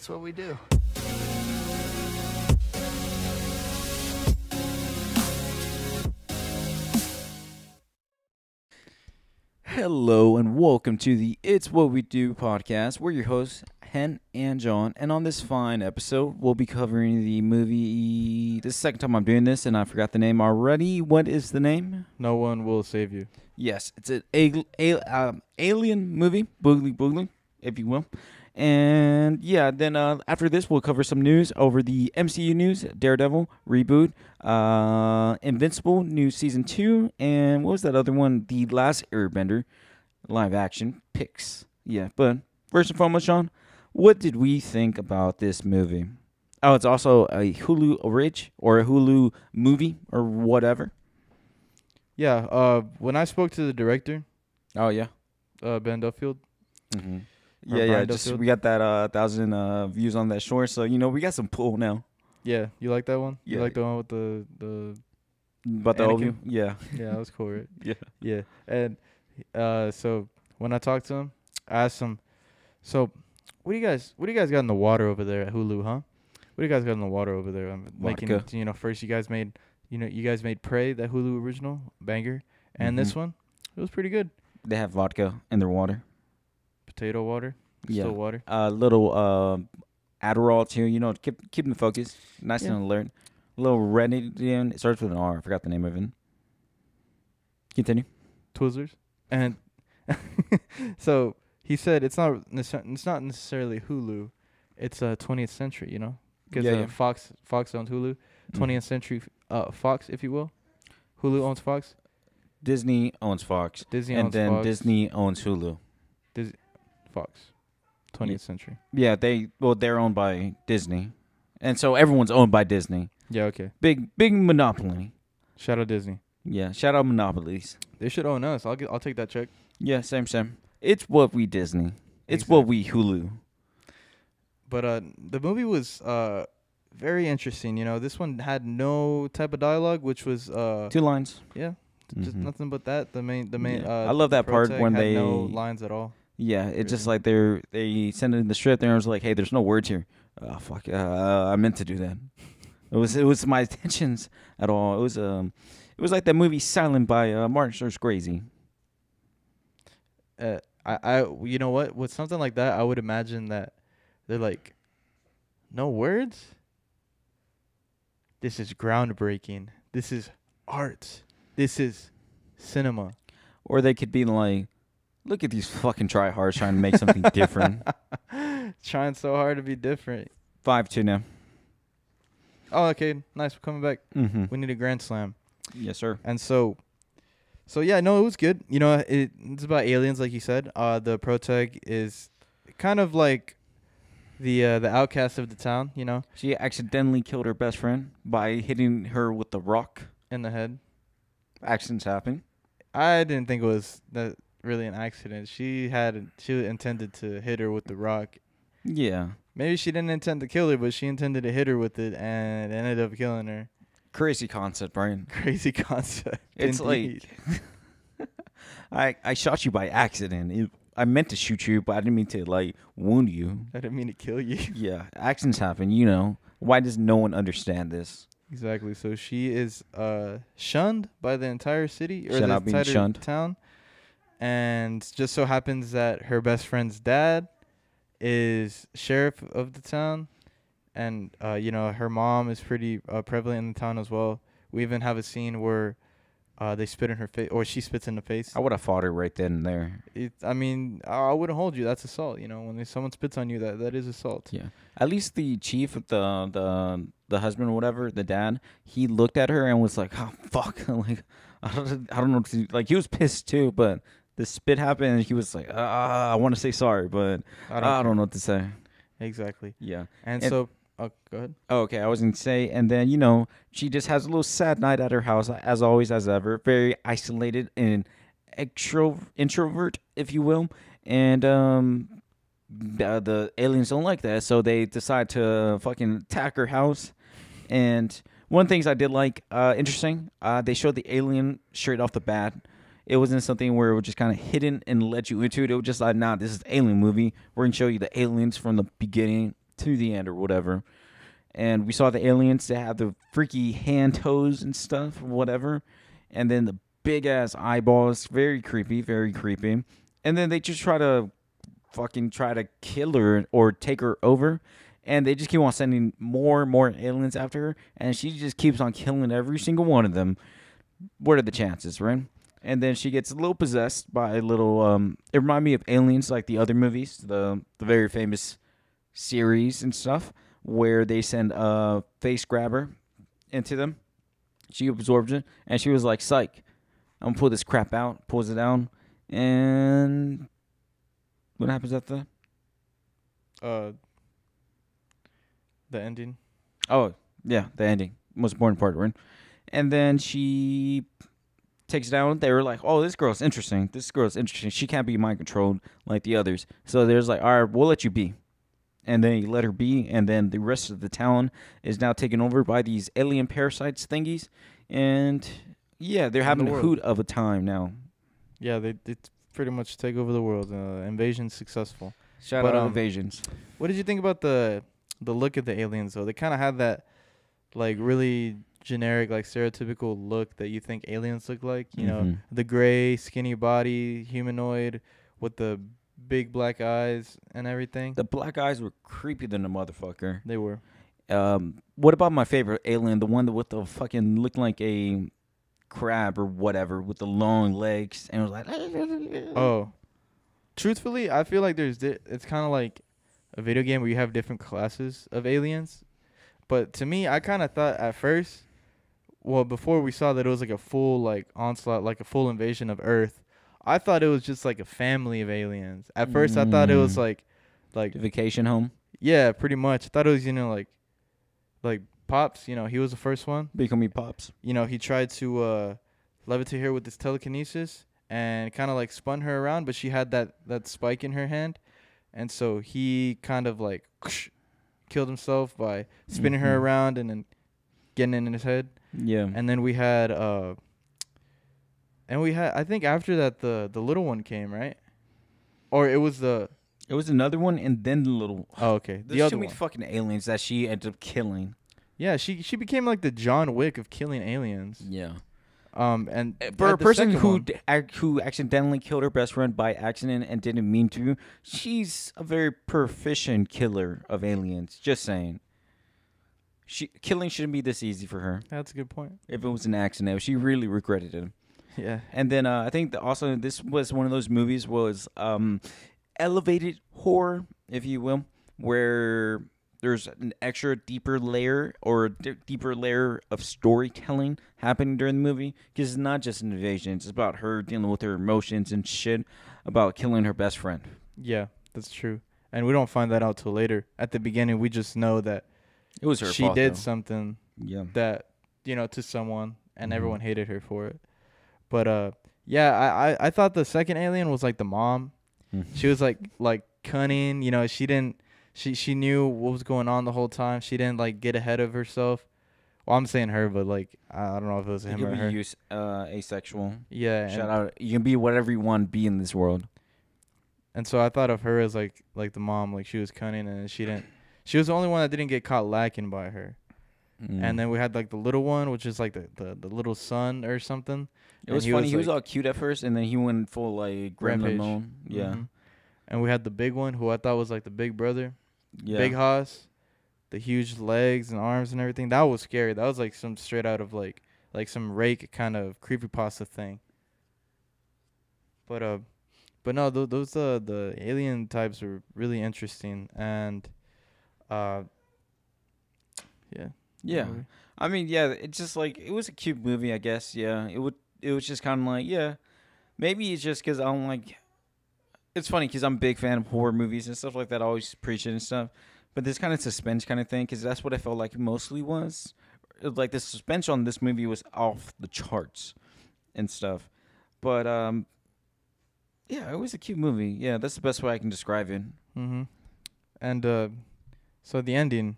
That's what we do. Hello and welcome to the It's What We Do podcast. We're your hosts, Hen and John, and on this fine episode, we'll be covering the movie. This is the second time I'm doing this, and I forgot the name already. What is the name? No One Will Save You. Yes, it's an alien movie, boogly, if you will. And yeah, then after this, we'll cover some news over the MCU news, Daredevil reboot, Invincible new season 2, and what was that other one? The Last Airbender live action picks. Yeah, but first and foremost, Sean, what did we think about this movie? Oh, it's also a Hulu or a Hulu movie or whatever. Yeah, when I spoke to the director, Oh yeah. Ben Duffield. Mm-hmm. Or Yeah. Brian Just Duffield. we got that 1,000 views on that short, so we got some pull now. Yeah, you like that one? Yeah. You like the one with the But the Anakin? overview, yeah, Yeah, that was cool, right? yeah. Yeah. And so when I talked to him, I asked him, so what do you guys got in the water over there at Hulu, huh? What do you guys got in the water over there? Vodka. First you guys made Prey, that Hulu original banger, and this one, it was pretty good. They have vodka in their water. Potato water, Yeah. still water. Little Adderall too. Keep them focused, nice Yeah. and alert. A little Renadian. It starts with an R. I forgot the name of it. Continue. Twizzlers. And so he said it's not necessarily Hulu, it's 20th Century, because Yeah. Fox owns Hulu, 20th Century Fox, if you will. Hulu owns Fox. Disney owns Fox, Disney and owns then Fox. Disney owns Hulu. Fox. 20th Century. Yeah, they're owned by Disney, and so everyone's owned by Disney. Yeah, okay. Big monopoly. Shout out Disney. Yeah, shout out monopolies. They should own us. I'll take that check. Yeah, same. It's what we Disney. It's Exactly. what we Hulu. But the movie was very interesting. This one had no type of dialogue, which was 2 lines. yeah, just Mhm. nothing but that. The main. Yeah. I love that part protag when had they no lines at all. Yeah, it's just Really? like they send it in the script and I was like, hey, there's no words here. Oh fuck, I meant to do that. It was my intentions at all. It was like that movie Silent by Martin Scorsese. I you know what? With something like that, I would imagine that they're like, no words. This is groundbreaking. This is art. This is cinema. Or they could be like, look at these fucking tryhards trying to make something different. Trying so hard to be different. 5-2 now. Oh, okay, nice. We're coming back. Mm-hmm. We need a grand slam. Yes, sir. And so yeah, no, it was good. It's about aliens, like you said. The protag is kind of like the outcast of the town, She accidentally killed her best friend by hitting her with the rock. in the head. Accidents happen. I didn't think it was that really an accident. She intended to hit her with the rock. Yeah. Maybe she didn't intend to kill her, but she intended to hit her with it, and it ended up killing her. Crazy concept, Brian. Crazy concept. It's indeed. like I shot you by accident. I meant to shoot you, but I didn't mean to wound you. I didn't mean to kill you. Yeah, accidents happen. Why does no one understand this? Exactly. So she is shunned by the entire city or Should the not be entire shunned. town, and just so happens that her best friend's dad is sheriff of the town, and her mom is pretty prevalent in the town as well. We even have a scene where they spit in her face, or she spits in the face. I would have fought her right then and there. I wouldn't hold you. That's assault. When someone spits on you, that is assault. Yeah. At least the chief, the husband or whatever, the dad, he looked at her and was like, "Oh fuck!" I don't know what to do. He was pissed too, but the spit happened and he was like, I want to say sorry, but I don't know what to say. Exactly. Yeah. And so, go ahead. Oh, okay, I was going to say, and then, she just has a little sad night at her house, as always, as ever. Very isolated and introvert, if you will. And the aliens don't like that, so they decide to fucking attack her house. And one of the things I did like, interesting, they showed the alien straight off the bat. It wasn't something where it was just kind of hidden and let you into it. It was just like, nah, this is an alien movie. We're going to show you the aliens from the beginning to the end or whatever. And we saw the aliens that have the freaky hand toes and stuff, whatever. And then the big ass eyeballs, very creepy, very creepy. And then they just try to kill her or take her over. And they just keep on sending more and more aliens after her. And she just keeps on killing every single one of them. What are the chances, right? And then she gets a little possessed by a little. It reminded me of Aliens, like the other movies, the very famous series and stuff, where they send a face grabber into them. She absorbs it, and she was like, "Psych, I'm gonna pull this crap out." Pulls it down, and what happens after that? The ending. Oh, yeah, the ending, most important part, right? And then she takes it down. They were like, "Oh, this girl's interesting. This girl's interesting. She can't be mind controlled like the others." So there's like, "All right, we'll let you be." And then you let her be, and then the rest of the town is now taken over by these alien parasites thingies, and yeah, they're having a hoot of a time now. Yeah, they pretty much take over the world. Invasion successful. Shout out invasions. What did you think about the look of the aliens though? They kind of had that like really generic, like stereotypical look that you think aliens look like. You know, the gray, skinny body, humanoid with the big black eyes and everything. The black eyes were creepy than a motherfucker. They were. What about my favorite alien, the one that with the fucking looked like a crab or whatever with the long legs and it was like oh, truthfully, I feel like it's kind of like a video game where you have different classes of aliens. But to me, I kind of thought at first, well, before we saw that it was like a full like onslaught, like a full invasion of Earth, I thought it was just like a family of aliens. At first, I thought it was like vacation home. Yeah, pretty much. I thought it was like Pops. You know, he was the first one. Becoming Pops. You know, he tried to levitate her with his telekinesis and kind of like spun her around, but she had that spike in her hand, and so he kind of like killed himself by spinning her around and then getting in his head. Yeah. And then we had I think after that the little one came, right? Or it was another one and then the little. Oh, okay. There's too many fucking aliens that she ended up killing. Yeah, she became like the John Wick of killing aliens. Yeah. And for a person who accidentally killed her best friend by accident and didn't mean to, she's a very proficient killer of aliens. Just saying. Killing shouldn't be this easy for her. That's a good point. If it was an accident, she really regretted it. Yeah. And then I think also this was one of those movies was elevated horror, if you will, where there's an extra deeper layer or deeper layer of storytelling happening during the movie, because it's not just an invasion. It's about her dealing with her emotions and shit about killing her best friend. Yeah, that's true. And we don't find that out till later. At the beginning, we just know that it was her fault. She did though. something that, to someone, and everyone hated her for it. But yeah, I thought the second alien was like the mom. She was like cunning, she knew what was going on the whole time. She didn't like get ahead of herself. Well, I'm saying her, but like I don't know if it was him or her. You can be asexual. Yeah. Shout out. You can be whatever you want to be in this world. And so I thought of her as like the mom, like she was cunning and she was the only one that didn't get caught lacking by her. And then we had like the little one, which is like the little son or something. It was funny. He was all cute at first, and then he went full like gremlin mode. Yeah. And we had the big one, who I thought was like the big brother. Yeah. Big Hoss, the huge legs and arms and everything. That was scary. That was like some straight out of like some Rake kind of creepypasta thing. But no, those the alien types were really interesting, and yeah. Yeah. I mean, yeah, it's just like it was a cute movie, I guess. Yeah. It was just kind of like, yeah. Maybe it's just cuz I don't like. It's funny because I'm a big fan of horror movies and stuff like that. I always preach it and stuff. But this kind of suspense kind of thing, because that's what I felt like it mostly was. Like the suspense on this movie was off the charts and stuff. But yeah, it was a cute movie. Yeah, that's the best way I can describe it. And so the ending.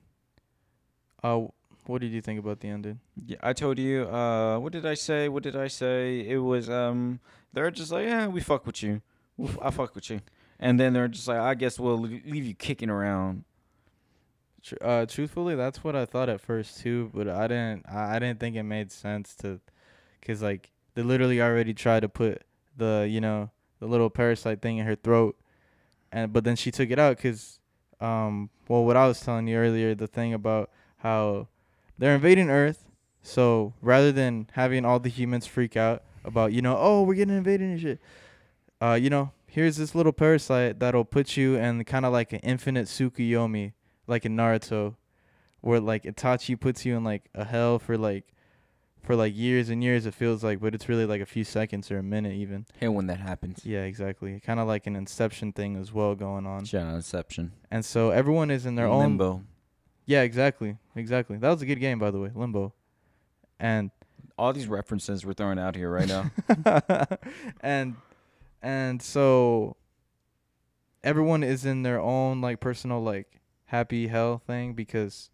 What did you think about the ending? Yeah, I told you. What did I say? It was they're just like, yeah, we fuck with you. I fuck with you. And then they're just like, I guess we'll leave you kicking around. Truthfully, that's what I thought at first too, but I didn't think it made sense to, cause like they literally already tried to put the the little parasite thing in her throat, and but then she took it out, cause well, what I was telling you earlier, the thing about how they're invading Earth, so rather than having all the humans freak out about oh, we're getting invaded and shit, here's this little parasite that'll put you in kind of like an infinite Tsukuyomi, like in Naruto, where like Itachi puts you in like a hell for like years and years. It feels like, but it's really like a few seconds or a minute even. Hey, when that happens. Yeah, exactly. Kind of like an Inception thing as well going on. Shout out Inception. And so everyone is in their own Limbo. Yeah, exactly. That was a good game, by the way, Limbo. And all these references we're throwing out here right now. and so everyone is in their own like personal like happy hell thing, because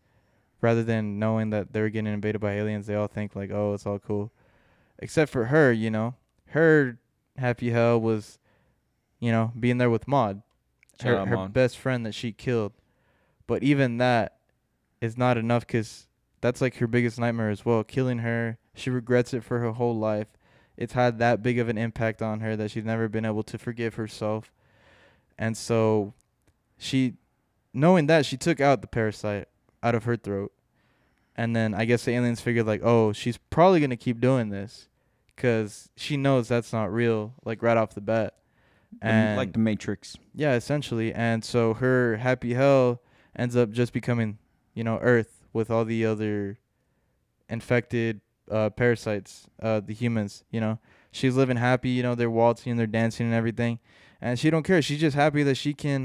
rather than knowing that they're getting invaded by aliens, they all think like, oh, it's all cool. Except for her, her happy hell was, being there with Maud, her best friend that she killed. But even that is not enough, because that's like her biggest nightmare as well. Killing her, she regrets it for her whole life. It's had that big of an impact on her that she's never been able to forgive herself. And so knowing that, she took out the parasite out of her throat. And then I guess the aliens figured like, oh, she's probably going to keep doing this because she knows that's not real, like right off the bat. And like the Matrix. Yeah, essentially. And so her happy hell ends up just becoming, Earth with all the other infected parasites, the humans, She's living happy, they're waltzing, they're dancing and everything. And she don't care. She's just happy that she can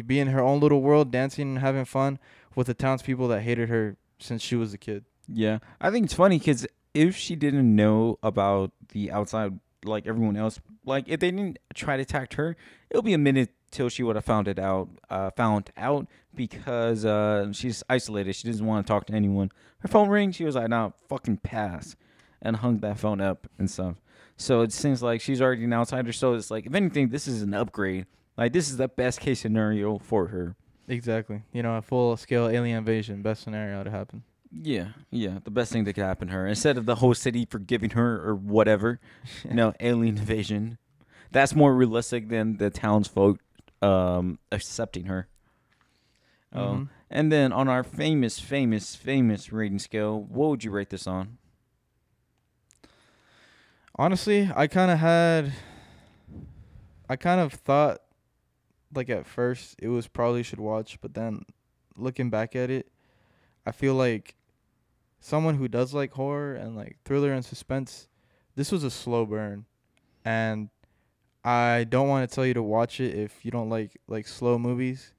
be in her own little world, dancing and having fun with the townspeople that hated her since she was a kid. Yeah. I think it's funny because if she didn't know about the outside, like everyone else, like if they didn't try to attack her, it'll be a minute till she would have found out because she's isolated. She doesn't want to talk to anyone. Her phone rings. She was like, "No, fucking pass," and hung that phone up and stuff. So it seems like she's already an outsider. So it's like, if anything, this is an upgrade. Like, this is the best case scenario for her. Exactly. A full-scale alien invasion, best scenario to happen. Yeah, the best thing that could happen to her. Instead of the whole city forgiving her or whatever, alien invasion. That's more realistic than the townsfolk accepting her. Mm-hmm. And then on our famous rating scale, what would you rate this on? Honestly, I kind of thought, like at first, it was probably should watch, but then looking back at it, I feel like someone who does like horror and like thriller and suspense, this was a slow burn. And I don't want to tell you to watch it if you don't like slow movies.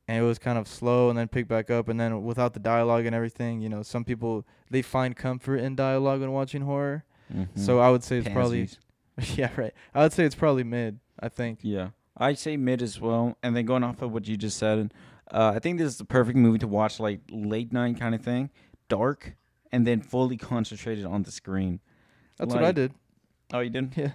And it was kind of slow and then pick back up, and then without the dialogue and everything, some people, they find comfort in dialogue when watching horror. Mm-hmm. So I would say it's probably yeah, right. I would say it's probably mid, I think. Yeah. I'd say mid as well. And then going off of what you just said, I think this is the perfect movie to watch, like late night kind of thing, dark, and then fully concentrated on the screen. That's what I did. Oh, you did? Yeah.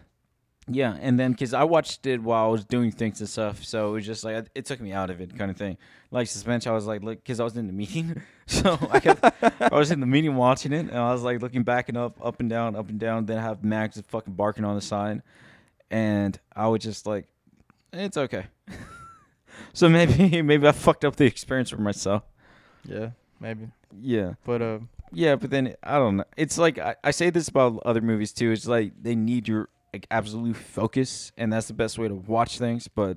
Yeah, and then because I watched it while I was doing things and stuff, so it was just like it took me out of it, kind of thing. Like suspense, I was like, look, because I was in the meeting, so I was in the meeting watching it, and I was like looking back and up and down. Then I have Max just fucking barking on the side, and I was just like, it's okay. So maybe I fucked up the experience for myself. Yeah, maybe. Yeah, but yeah, but then I don't know. It's like I say this about other movies too. It's like they need your absolute focus, and that's the best way to watch things. But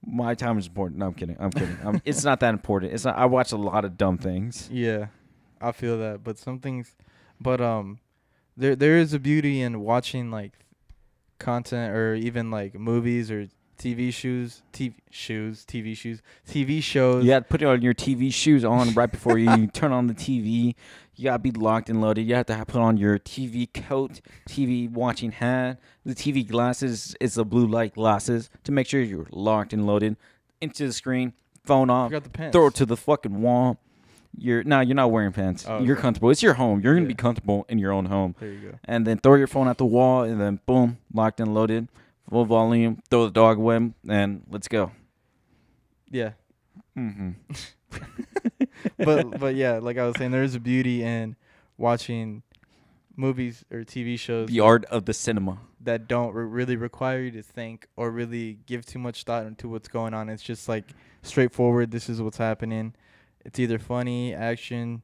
my time is important. No, I'm kidding. It's not that important. It's not. I watch a lot of dumb things. Yeah, I feel that. But some things, there is a beauty in watching like content or even like movies or TV shows. You got to put on your TV shoes on right before you turn on the TV. You got to be locked and loaded. You have to put on your TV coat, TV watching hat, the TV glasses. It's the blue light glasses to make sure you're locked and loaded into the screen. Phone off. Forgot the pants. Throw it to the fucking wall. You're not wearing pants. Oh, you're comfortable. It's your home. You're going to be comfortable in your own home. There you go. And then throw your phone at the wall, and then boom, locked and loaded. Full volume, throw the dog away, and let's go. Yeah, Mm-hmm. But yeah, like I was saying, there is a beauty in watching movies or TV shows The art of the cinema. that don't really require you to think or really give too much thought into what's going on. It's just like straightforward. This is what's happening. It's either funny, action,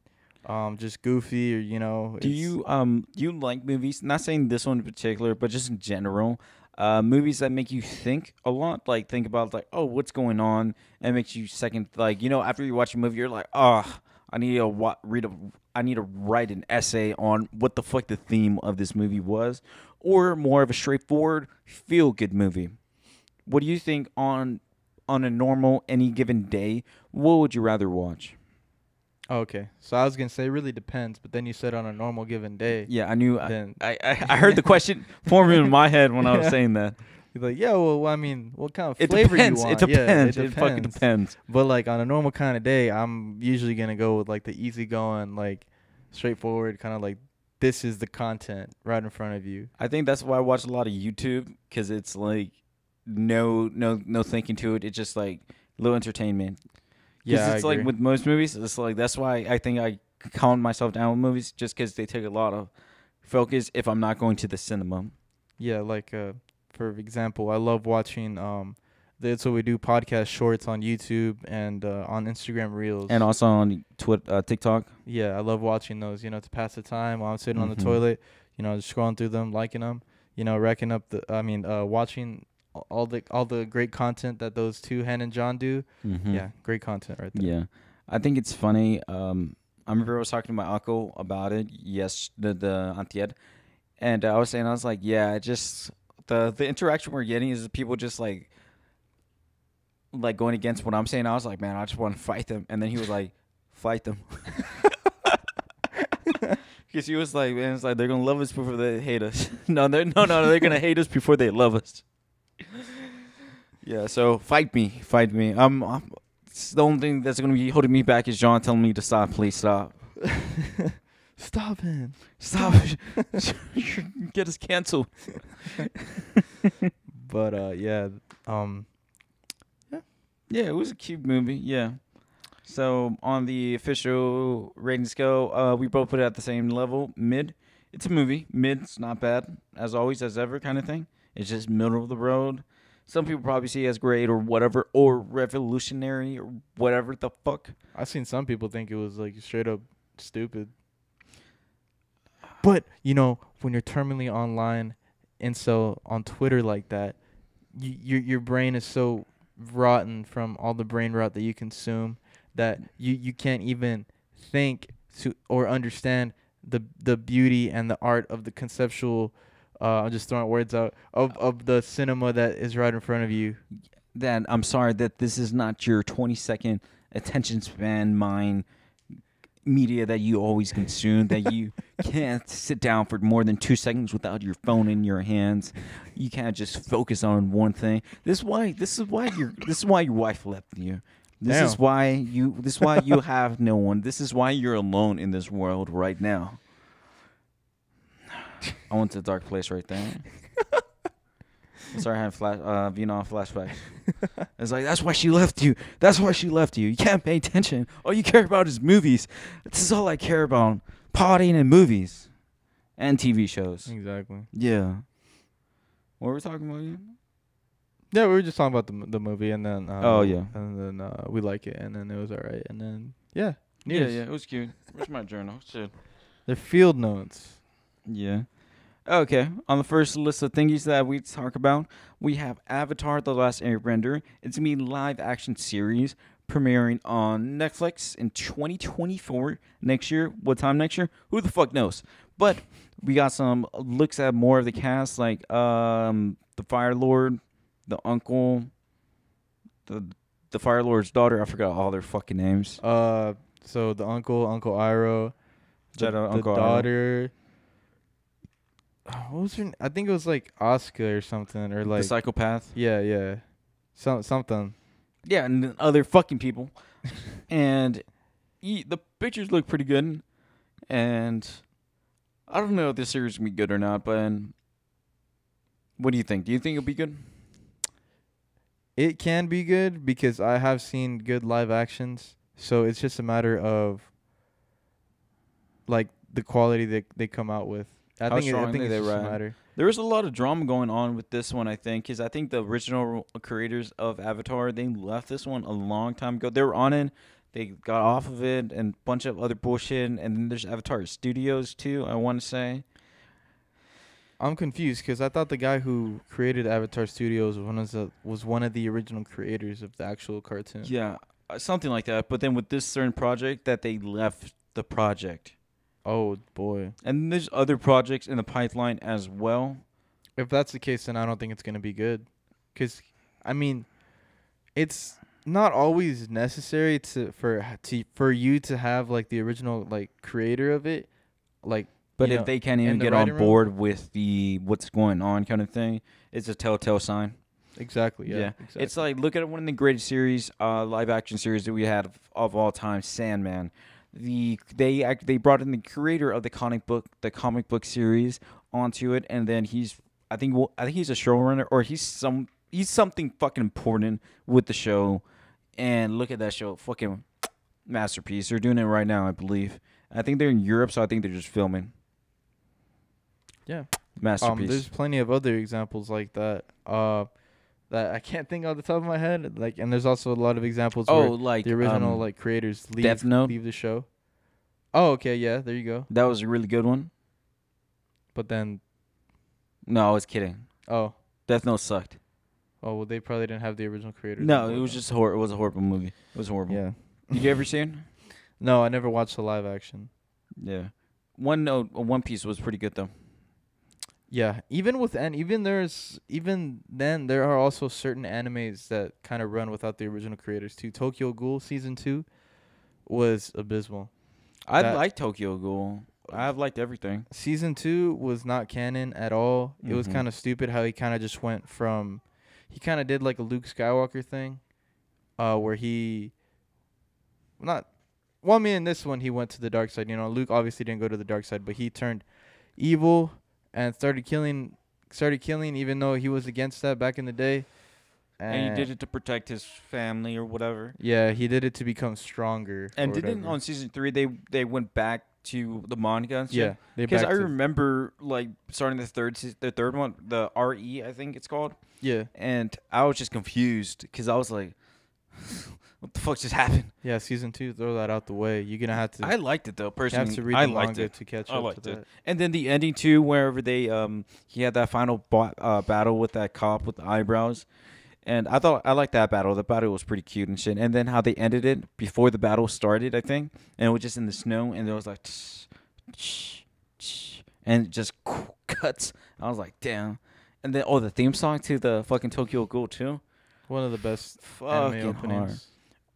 just goofy, or Do you like movies? Not saying this one in particular, but just in general. Movies that make you think a lot, like think about like, oh, what's going on, and makes you second, like after you watch a movie, you're like, oh, I need to I need to write an essay on what the fuck the theme of this movie was, or more of a straightforward feel good movie. What do you think on a normal any given day? What would you rather watch? Okay. So I was gonna say it really depends, but then you said on a normal given day. Yeah, I knew. Then I heard the question forming in my head when I was saying that. you're like, yeah, well, I mean, what kind of It flavor depends. you want? It depends. Yeah, It fucking depends. But like on a normal kind of day, I'm usually gonna go with like the easygoing, like straightforward kind of like this is the content right in front of you. I think that's why I watch a lot of YouTube, because it's like no thinking to it. It's just like little entertainment. Because Yeah, it's I like agree. with most movies, it's like that's why I think I calm myself down with movies, just because they take a lot of focus if I'm not going to the cinema. Yeah, like for example, I love watching That's What We Do podcast shorts on YouTube and on Instagram Reels. And also on TikTok. Yeah, I love watching those, to pass the time while I'm sitting on the Mhm. toilet, just scrolling through them, liking them, racking up watching all the great content that those two, Hen and John, do. Mhm. Yeah, great content right there. Yeah, I think it's funny. I remember I was talking to my uncle about it. Yes, the antier, and I was saying, I was like, yeah, just the interaction we're getting is people just like going against what I'm saying. I was like, man, I just want to fight them. And then he was like, fight them. Because he was like, man, it's like they're gonna love us before they hate us. No, they're gonna hate us before they love us. Yeah, so fight me. It's the only thing that's gonna be holding me back is John telling me to stop. Please stop. Stop him. Stop. Get us canceled. But yeah, Yeah, it was a cute movie. Yeah. So on the official rating scale, we both put it at the same level, mid. It's a movie. Mid's not bad, as always, as ever, kind of thing. It's just middle of the road. Some people probably see it as great or whatever, or revolutionary or whatever the fuck. I've seen some people think it was like straight up stupid. But when you're terminally online, and so on Twitter like that, your brain is so rotten from all the brain rot that you consume that you can't even think to or understand the beauty and the art of the conceptual. I'm just throwing words out of the cinema that is right in front of you. Then I'm sorry that this is not your 20-second attention span mind media that you always consume, that you can't sit down for more than 2 seconds without your phone in your hands. You can't just focus on one thing. This is why your wife left you. Damn. This is why you have no one. This is why you're alone in this world right now. I went to a dark place right there. I started having Vietnam flashbacks. It's like, that's why she left you. That's why she left you. You can't pay attention. All you care about is movies. This is all I care about. Partying and movies. And TV shows. Exactly. Yeah. What were we talking about again? Yeah, we were just talking about the movie, and then Oh, yeah. and then we like it, and then it was alright, and then Yeah, news. it was cute. Where's my journal? Shit. They're field notes. Yeah. Okay. On the first list of thingies that we talk about, we have Avatar: The Last Airbender. It's gonna be a live action series premiering on Netflix in 2024 next year. What time next year? Who the fuck knows? But we got some looks at more of the cast, like the Fire Lord, the uncle, the Fire Lord's daughter. I forgot all their fucking names. So the Uncle Iroh, the Uncle Iroh. daughter. What was her? I think it was like Asuka or something, or like The psychopath. yeah, something. Yeah, and then other fucking people. And the pictures look pretty good. And I don't know if this series is going to be good or not, but what do you think? Do you think it'll be good? It can be good because I have seen good live actions. So it's just a matter of like the quality that they come out with. How I think strongly it's they just a ride. matter. There was a lot of drama going on with this one, I think, because I think the original creators of Avatar, they left this one a long time ago. They were on it, they got off of it, and a bunch of other bullshit. And then there's Avatar Studios too, I want to say. I'm confused because I thought the guy who created Avatar Studios was one of the original creators of the actual cartoon. Yeah, something like that. But then with this certain project, that they left the project, Oh boy. and there's other projects in the pipeline as well. If that's the case, then I don't think it's gonna be good. Cause, I mean, it's not always necessary for you to have like the original like creator of it, like But you if know, they can't in even the get on writing room. board with the what's going on kind of thing, it's a telltale sign. Exactly. Yeah. Exactly. It's like look at one of the greatest series, live action series that we had of all time, Sandman. They brought in the creator of the comic book series onto it, and then I think he's a showrunner or he's something fucking important with the show. And look at that show, fucking masterpiece. They're doing it right now, I believe. I think they're in Europe, so I think they're just filming. Yeah. Masterpiece. There's plenty of other examples like that. That I can't think off the top of my head. Like, and there's also a lot of examples where like the original like creators Death Note. leave the show. Oh, okay, yeah, there you go. That was a really good one. But then, No, I was kidding. oh, Death Note sucked. well, they probably didn't have the original creators. No, on it board was then. just It was a horrible movie. It was horrible. Yeah. Did you ever see it? No, I never watched the live action. Yeah. One Piece was pretty good though. Yeah, even then there are also certain animes that kind of run without the original creators too. Tokyo Ghoul season 2 was abysmal. I That- like Tokyo Ghoul. I've liked everything. Season 2 was not canon at all. It was Mhm. kind of stupid how he kind of just went from he kind of did like a Luke Skywalker thing where he not well, I mean in this one he went to the dark side. You know, Luke obviously didn't go to the dark side, but he turned evil and started killing even though he was against that back in the day. And he did it to protect his family or whatever. Yeah, he did it to become stronger. And or didn't whatever. on season 3 they went back to the manga and shit? Yeah, they Because back I to- remember like starting the third one, the RE I think it's called, Yeah, and I was just confused because I was like, what the fuck just happened? yeah. Season 2, throw that out the way. You're gonna have to. I liked it though you personally. have to read I the liked manga it. to catch I up liked to it. that. And then the ending too, wherever they he had that final battle with that cop with the eyebrows, and I liked that battle. The battle was pretty cute and shit. And then how they ended it before the battle started, I think, and it was just in the snow, and there was like, and it just cuts. I was like, damn. And then the theme song to the fucking Tokyo Ghoul too. One of the best Fucking anime openings. hard.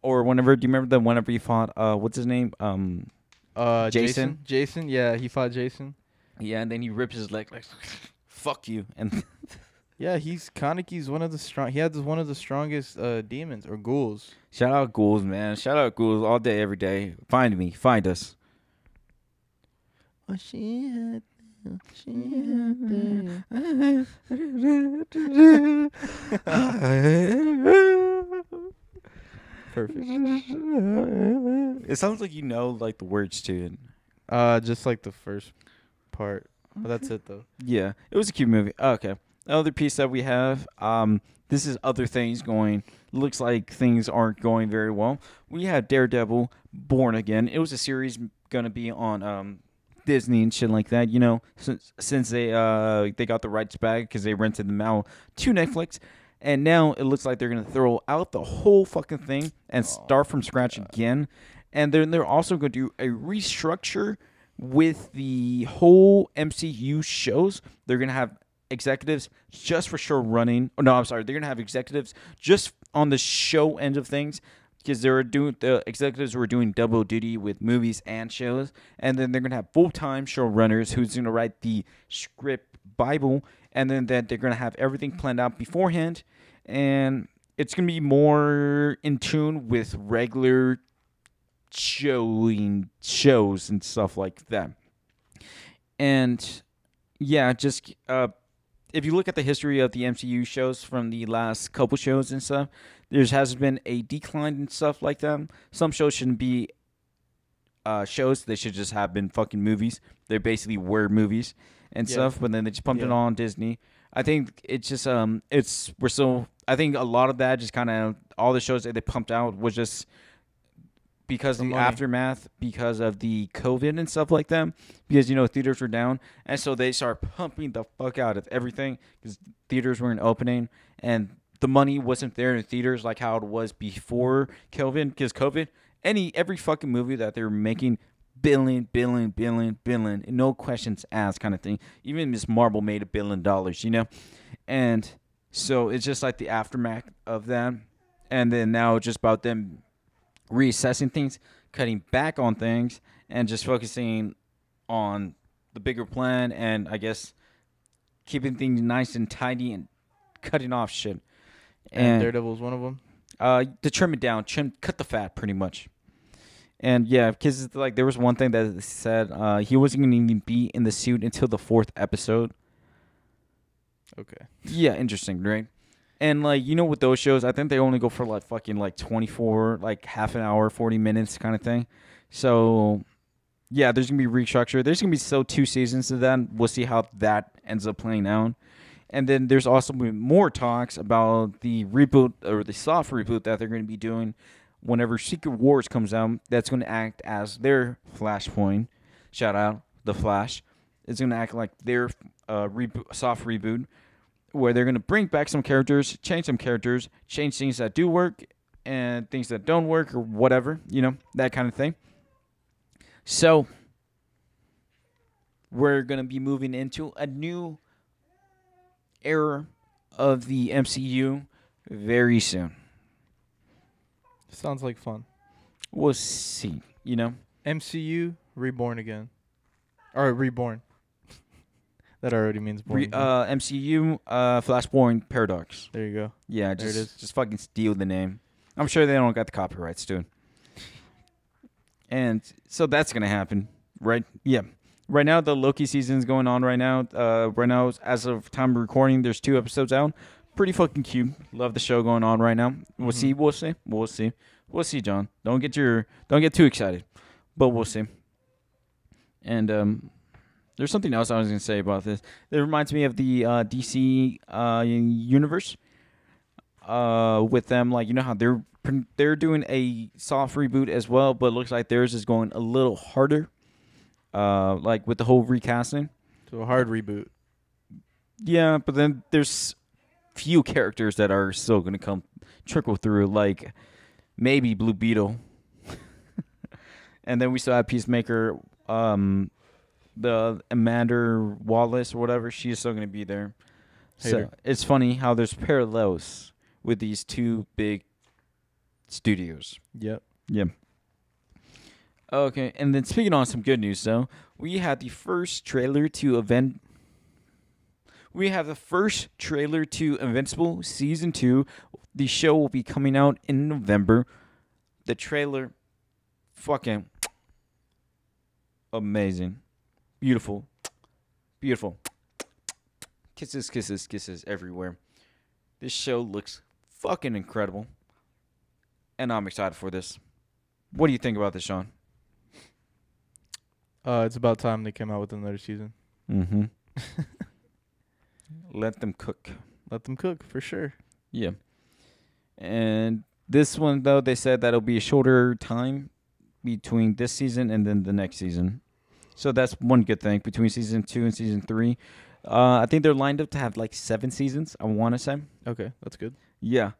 Or whenever, do you remember whenever he fought what's his name? Jason? Jason, yeah, he fought Jason. Yeah, and then he rips his leg like, fuck you. And Yeah, Kaneki's one of the strong. He had one of the strongest demons or ghouls. shout out ghouls, man. Shout out ghouls all day, every day. Find me, find us. Oh, she had. Perfect. It sounds like you know like the words to it. Just like the first part. But that's it though. Yeah, it was a cute movie. Okay, other piece that we have. This is other things going. Looks like things aren't going very well. We have Daredevil, Born Again. It was a series gonna be on Disney and shit like that. You know, since they got the rights back because they rented them out to Netflix. And now it looks like they're going to throw out the whole fucking thing and start from scratch again. And then they're also going to do a restructure with the whole MCU shows. They're going to have executives just for show running. Oh, no, I'm sorry. They're going to have executives just on the show end of things because the executives were doing double duty with movies and shows. And then they're going to have full-time showrunners who's going to write the script Bible. And then that they're going to have everything planned out beforehand. And it's going to be more in tune with regular shows and stuff like that. And yeah, just if you look at the history of the MCU shows from the last couple shows and stuff, there has been a decline in stuff like that. Some shows shouldn't be shows; they should just have been fucking movies. They basically were movies and stuff, but then they just pumped it on Disney. I think it's just we're still. I think a lot of that just kind of all the shows that they pumped out was just because of the aftermath, because of the COVID and stuff like that, because, theaters were down. And so they started pumping the fuck out of everything because theaters weren't opening and the money wasn't there in theaters like how it was before COVID. Because COVID, every fucking movie that they were making, billion, and no questions asked kind of thing. Even Miss Marvel made $1 billion, And so it's just like the aftermath of that. And then now it's just about them reassessing things, cutting back on things, and just focusing on the bigger plan, and I guess keeping things nice and tidy and cutting off shit. And Daredevil's one of them? To trim it down, cut the fat pretty much. And yeah, because like there was one thing that said he wasn't going to even be in the suit until the 4th episode. Okay. Yeah, interesting, right? And like, with those shows, I think they only go for like fucking like 24, like half an hour, 40 minutes kind of thing. So yeah, there's going to be restructure. There's going to be still 2 seasons of that. We'll see how that ends up playing out. And then there's also more talks about the reboot or the soft reboot that they're going to be doing whenever Secret Wars comes out. That's going to act as their Flashpoint. Shout out The Flash. It's going to act like their soft reboot, where they're going to bring back some characters, change some characters, change things that do work and things that don't work or whatever, that kind of thing. So we're going to be moving into a new era of the MCU very soon. Sounds like fun. We'll see, MCU Reborn again. Or Reborn. That already means born. MCU Flashpoint Paradox. There you go. Yeah, there it is. Just fucking steal the name. I'm sure they don't got the copyrights, dude. And so that's gonna happen, right? Yeah. Right now, the Loki season's going on right now. Right now, as of time of recording, there's 2 episodes out. Pretty fucking cute. Love the show going on right now. We'll see. We'll see, John. Don't get too excited, but we'll see. And there's something else I was going to say about this. It reminds me of the DC universe. With them, like, how they're doing a soft reboot as well, but it looks like theirs is going a little harder. Like with the whole recasting. So a hard reboot. Yeah, but then there's few characters that are still going to trickle through, like maybe Blue Beetle. And then we still have Peacemaker. The Amanda Wallace or whatever, she's still going to be there. So it's funny how there's parallels with these 2 big studios. Yep. Yeah. Okay, and then speaking on some good news, though, we had the first trailer to Invincible Season 2. The show will be coming out in November. The trailer, fucking amazing. Beautiful. Kisses everywhere. This show looks fucking incredible. And I'm excited for this. What do you think about this, Sean? It's about time they came out with another season. Mm-hmm. Let them cook. Let them cook, for sure. Yeah. And this one, though, they said that it'll be a shorter time between this season and then the next season. So that's one good thing between season 2 and season 3. I think they're lined up to have like 7 seasons, I want to say. Okay, that's good. Yeah.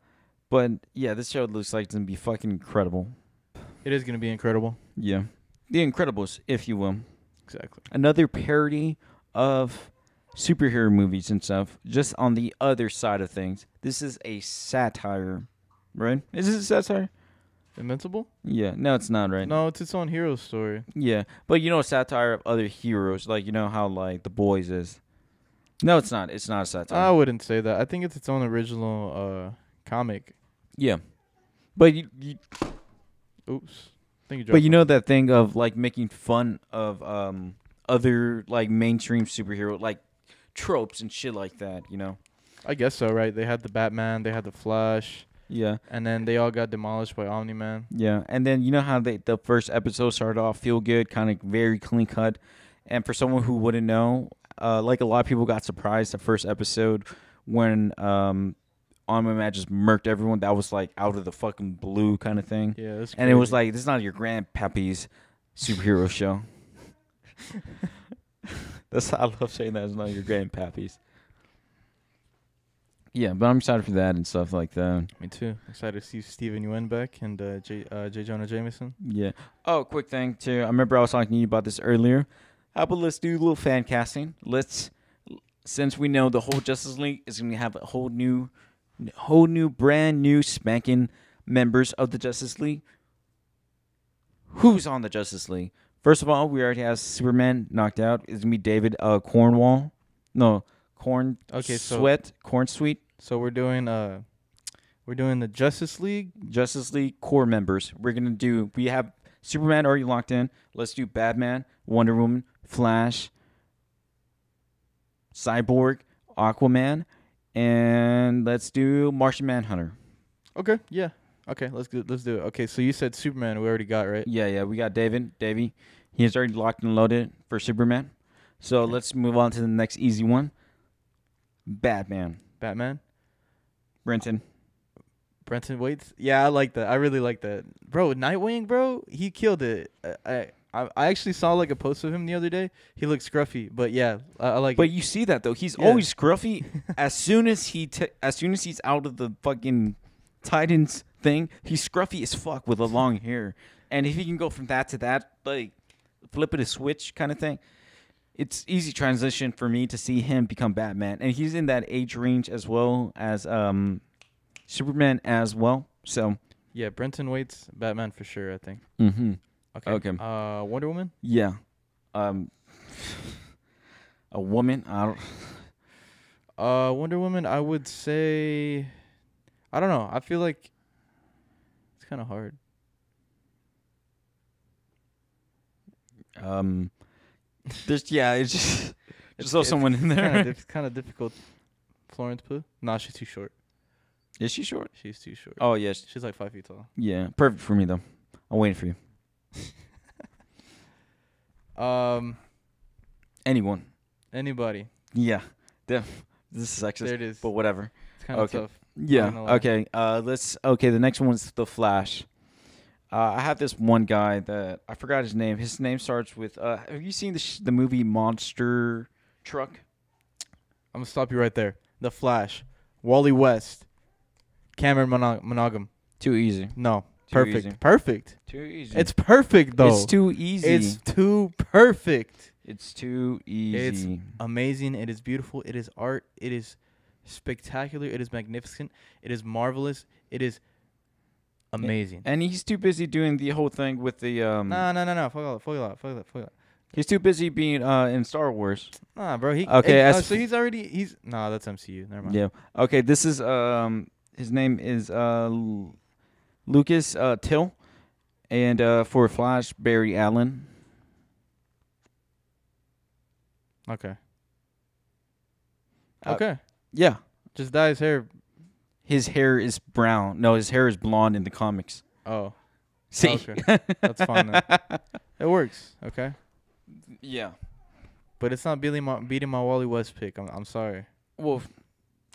But yeah, this show looks like it's going to be fucking incredible. It is going to be incredible. Yeah. The Incredibles, if you will. Exactly. Another parody of superhero movies and stuff, just on the other side of things. This is a satire, right? Is this a satire? Invincible? Yeah. No, it's not, right? No, it's its own hero story. Yeah. But a satire of other heroes, like, how, like, The Boys is. No, it's not. It's not a satire. I wouldn't say that. I think it's its own original comic. Yeah. But Oops. But that thing of like making fun of other like mainstream superhero, like tropes and shit like that. You know. I guess so, right? They had the Batman, they had the Flash, Yeah. and then they all got demolished by Omni-Man. Yeah, and then you know how the first episode started off feel good, kind of very clean cut, and for someone who wouldn't know, like a lot of people got surprised the first episode when Omni-Man just murked everyone. That was like out of the fucking blue kind of thing, Yeah, that's and it was like, this is not your grandpappy's superhero show. That's I love saying that. It's not your grandpappy's. Yeah, but I'm excited for that and stuff like that. Me too. Excited to see Steven Yeun back and J. Jonah Jameson. Yeah. Oh, quick thing too. I remember I was talking to you about this earlier. How about let's do a little fan casting? Since we know the whole Justice League is going to have a whole new, brand new spanking members of the Justice League. Who's on the Justice League? First of all, we already have Superman knocked out. It's going to be David Cornwall. No, Corn. Okay, Corn Sweet. So we're doing the Justice League. Justice League core members. We have Superman already locked in. Let's do Batman, Wonder Woman, Flash, Cyborg, Aquaman, and let's do Martian Manhunter. Okay, yeah. Okay, let's do it. Okay, so you said Superman we already got, right? Yeah, we got Davey. He is already locked and loaded for Superman. So let's move on to the next easy one. Batman. Brenton Waits. Yeah, I like that. I really like that. Bro, Nightwing, bro, he killed it. I actually saw like a post of him the other day. He looks scruffy, but yeah, I like it. But you see that though. He's always scruffy as soon as he's out of the fucking Titans thing, he's scruffy as fuck with the long hair. And if he can go from that to that, like flipping a switch kind of thing, it's easy transition for me to see him become Batman. And he's in that age range as well as Superman as well. So yeah, Brenton Waits, Batman for sure, I think. Mm-hmm. Okay. Wonder Woman? Yeah. A woman? Wonder Woman, I would say, I don't know. I feel like it's kind of hard. It's just throw someone in there. It's kind of difficult. Florence Pugh? Nah, she's too short. Is she short? She's too short. Oh, yes. She's like 5 feet tall. Yeah, perfect for me, though. I'm waiting for you. Anyone. Anybody. Yeah. This is sexist. There it is. But whatever. It's kind of tough. Yeah. Okay. The next one's The Flash. I have this one guy that I forgot his name. His name starts with. Have you seen the movie Monster Truck? I'm gonna stop you right there. The Flash, Wally West, Cameron Monaghan. Too easy. No, Too perfect. easy. Perfect. Too easy. It's perfect though. It's too easy. It's too perfect. It's too easy. It's amazing. It is beautiful. It is art. It is spectacular. It is magnificent. It is marvelous. It is amazing. And he's too busy doing the whole thing with the No. Fuck that. He's too busy being in Star Wars. Nah, bro. So he's already that's MCU. Never mind. Yeah. Okay. This is his name is Lucas Till, and for Flash, Barry Allen. Okay. Okay. Yeah. Just dye his hair. His hair is brown. No, his hair is blonde in the comics. Oh. See. Okay. That's fine then. It works. Okay. Yeah. But it's not beating my Wally West pick. I'm sorry. Well,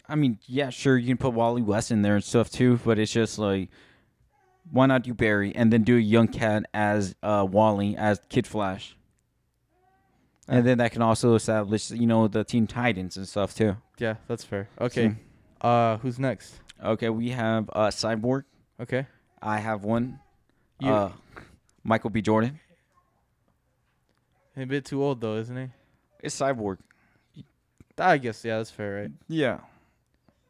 I mean, yeah, sure, you can put Wally West in there and stuff too, but it's just like, why not do Barry and then do a young cat as Wally as Kid Flash? And then that can also establish, the Teen Titans and stuff too. Yeah, that's fair. Okay. Who's next? Okay, we have Cyborg. Okay. I have one. Michael B. Jordan. He's a bit too old though, isn't he? It's Cyborg. I guess, yeah, that's fair, right? Yeah.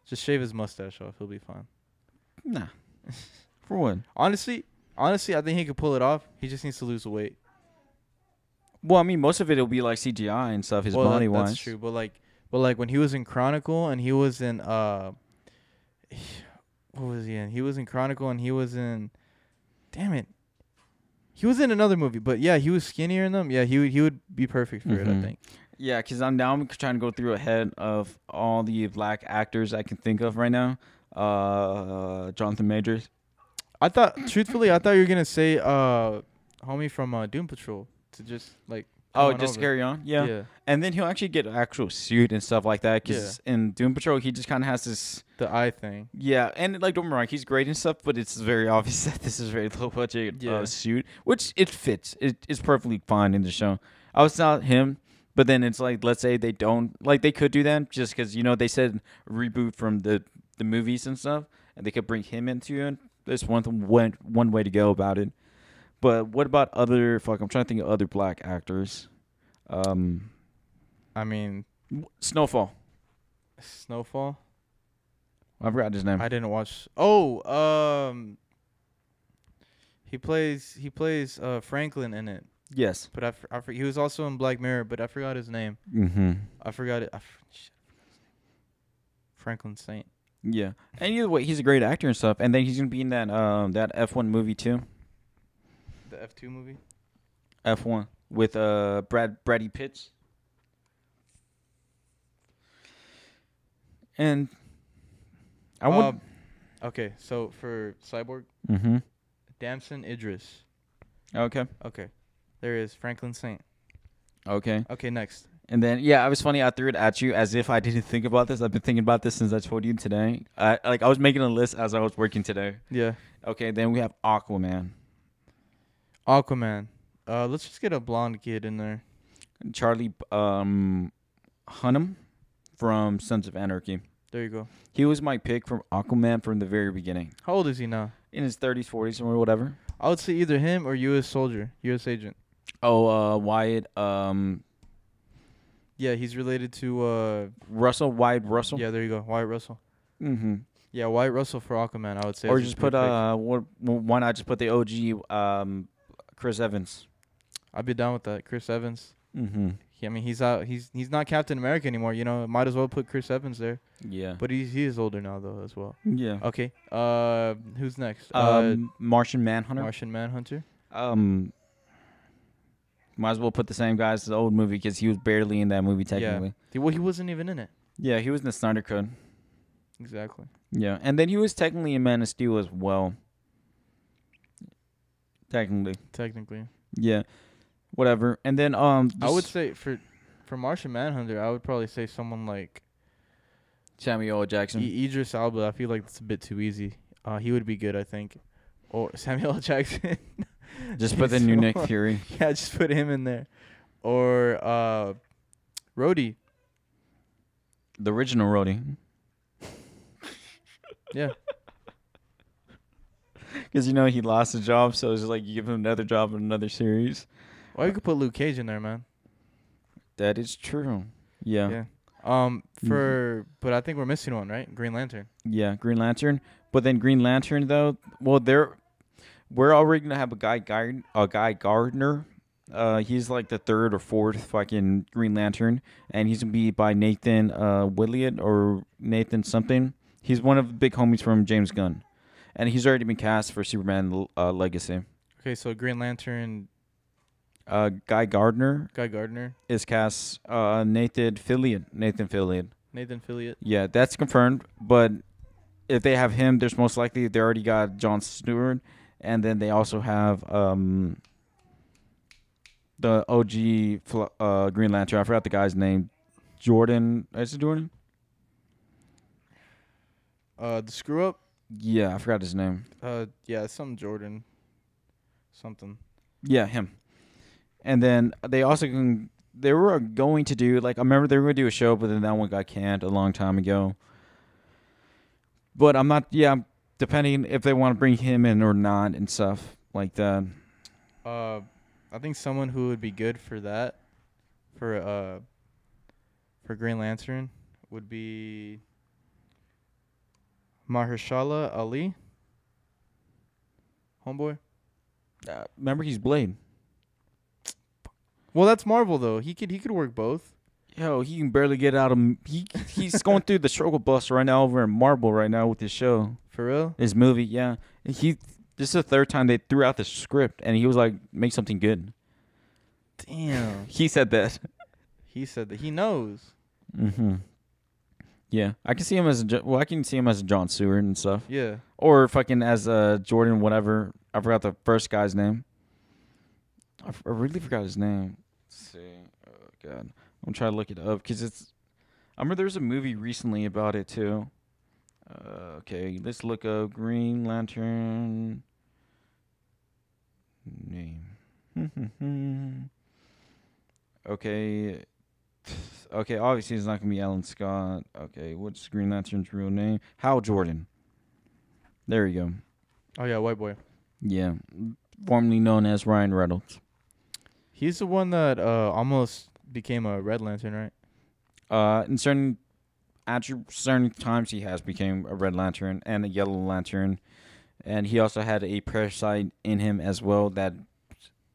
Just shave his mustache off. He'll be fine. Nah. For what? Honestly, I think he could pull it off. He just needs to lose the weight. Well, I mean, most of it will be like CGI and stuff, body-wise. That's true, but like when he was in Chronicle and he was in what was he in? He was in Chronicle and he was in, damn it, he was in another movie. But yeah, he was skinnier in them. Yeah, he would be perfect for it, I think. Yeah, because I'm trying to go through ahead of all the black actors I can think of right now. Jonathan Majors. Truthfully, I thought you were gonna say homie from Doom Patrol to just like come Oh, on just over. carry on. Yeah. Yeah, And then he'll actually get an actual suit and stuff like that. yeah, Because in Doom Patrol, he just kind of has this. the eye thing. Yeah, and like don't get me wrong, he's great and stuff, but it's very obvious that this is a very low budget Yeah. suit, which it fits. It's perfectly fine in the show. I was not him, but then it's like let's say they don't like they could do that just because they said reboot from the movies and stuff, and they could bring him into it. There's one way to go about it. But what about other I'm trying to think of other black actors. I mean, Snowfall. Snowfall. I forgot his name. I didn't watch. Oh, he plays Franklin in it. Yes. But he was also in Black Mirror, but I forgot his name. Mm-hmm. I forgot it. Franklin Saint. Yeah, and either way, he's a great actor and stuff. And then he's gonna be in that F1 movie too. The F2 movie. F1 with Brady Pitts. And I would. Okay, so for Cyborg, Mm-hmm. Damson Idris. Okay. Okay, there is Franklin Saint. Okay. Okay, next. And then it was funny. I threw it at you as if I didn't think about this. I've been thinking about this since I told you today. I was making a list as I was working today. Yeah. Okay. Then we have Aquaman. Aquaman. Let's just get a blonde kid in there. Charlie Hunnam from Sons of Anarchy. There you go. He was my pick from Aquaman from the very beginning. How old is he now? In his 30s, 40s, or whatever. I would say either him or U.S. soldier, U.S. agent. Oh, Wyatt. Yeah, he's related to Wyatt Russell. Yeah, there you go, Wyatt Russell. Mm-hmm. Yeah, Wyatt Russell for Aquaman, I would say. Or is a just good put pick. why not just put the OG Chris Evans. I'd be down with that. Chris Evans. Mm-hmm. I mean, he's out. He's not Captain America anymore. Might as well put Chris Evans there. Yeah. But he is older now though as well. Yeah. Okay. Who's next? Martian Manhunter. Martian Manhunter. Might as well put the same guy as the old movie because he was barely in that movie technically. Yeah. Well, he wasn't even in it. Yeah, he was in the Snyder Code. Exactly. Yeah, and then he was technically in Man of Steel as well. Technically. Yeah. Whatever. And then I would say for Martian Manhunter, I would probably say someone like Samuel L. Jackson. Idris Elba. I feel like that's a bit too easy. He would be good, I think. Or Samuel L. Jackson. Just put the new Nick Fury. Yeah, just put him in there. Or Rhodey. The original Rhodey. Yeah. Because he lost his job, so it's just like you give him another job in another series. Or you could put Luke Cage in there, man. That is true. Yeah. But I think we're missing one, right? Green Lantern. Yeah, Green Lantern. But then Green Lantern though, we're already gonna have a Guy Gardner. He's like the third or fourth fucking Green Lantern, and he's gonna be by Nathan Williott or Nathan something. He's one of the big homies from James Gunn, and he's already been cast for Superman Legacy. Okay, so Green Lantern. Guy Gardner Guy Gardner. is cast. Nathan Fillion. Yeah, that's confirmed. But if they have him, there's most likely they already got Jon Stewart, and then they also have the OG Green Lantern. I forgot the guy's name. Jordan. Is it Jordan? The Screw Up. Yeah, I forgot his name. Yeah, some Jordan. Something. Yeah, him. And then they were going to do, I remember they were going to do a show, but then that one got canned a long time ago. But I'm not, depending if they want to bring him in or not and stuff like that. I think someone who would be good for that, for Green Lantern, would be Mahershala Ali. Homeboy. Remember, he's Blade. Well, that's Marvel though. He could work both. Yo, he can barely get out of. He's going through the struggle bus right now over in Marvel right now with his show. For real? His movie, yeah. This is the third time they threw out the script, and he was like, "Make something good." Damn. He said that. He said that he knows. Mm-hmm. Yeah, I can see him as I can see him as John Stewart and stuff, Yeah. or fucking as Jordan whatever. I forgot the first guy's name. I really forgot his name. Let's see. Oh god, I'm trying to look it up because it's. I remember there was a movie recently about it too. Okay, let's look up Green Lantern name. Okay. Okay, obviously it's not gonna be Alan Scott. Okay, what's Green Lantern's real name? Hal Jordan. There you go. Oh yeah, white boy. Yeah, formerly known as Ryan Reynolds. He's the one that almost became a Red Lantern, right? In certain times he has became a Red Lantern and a Yellow Lantern, and he also had a parasite in him as well. That,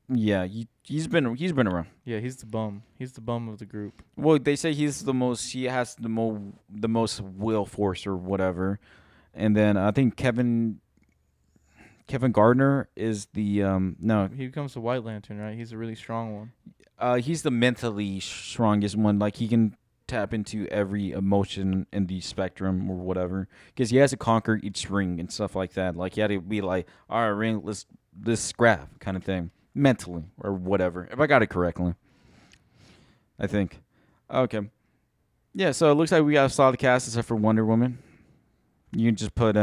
yeah, he's been around. Yeah, he's the bum. He's the bum of the group. Well, they say he's the most. He has the most will force or whatever, and then I think Kevin Gardner is the no. He becomes the White Lantern, right? He's a really strong one. He's the mentally strongest one. Like he can tap into every emotion in the spectrum or whatever, because he has to conquer each ring and stuff like that. Like he had to be like, all right, ring, let's scrap kind of thing mentally or whatever. If I got it correctly, I think. Okay, yeah. So it looks like we got a solid cast except for Wonder Woman. You can just put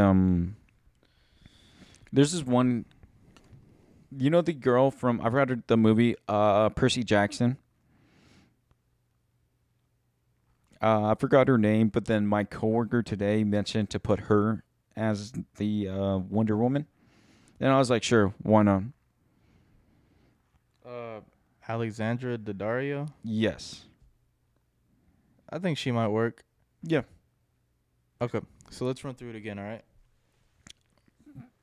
There's this one. You know the girl from I've read the movie Percy Jackson. I forgot her name, but then my coworker today mentioned to put her as the Wonder Woman, and I was like, sure, why not? Alexandra Daddario. Yes. I think she might work. Yeah. Okay, so let's run through it again. All right.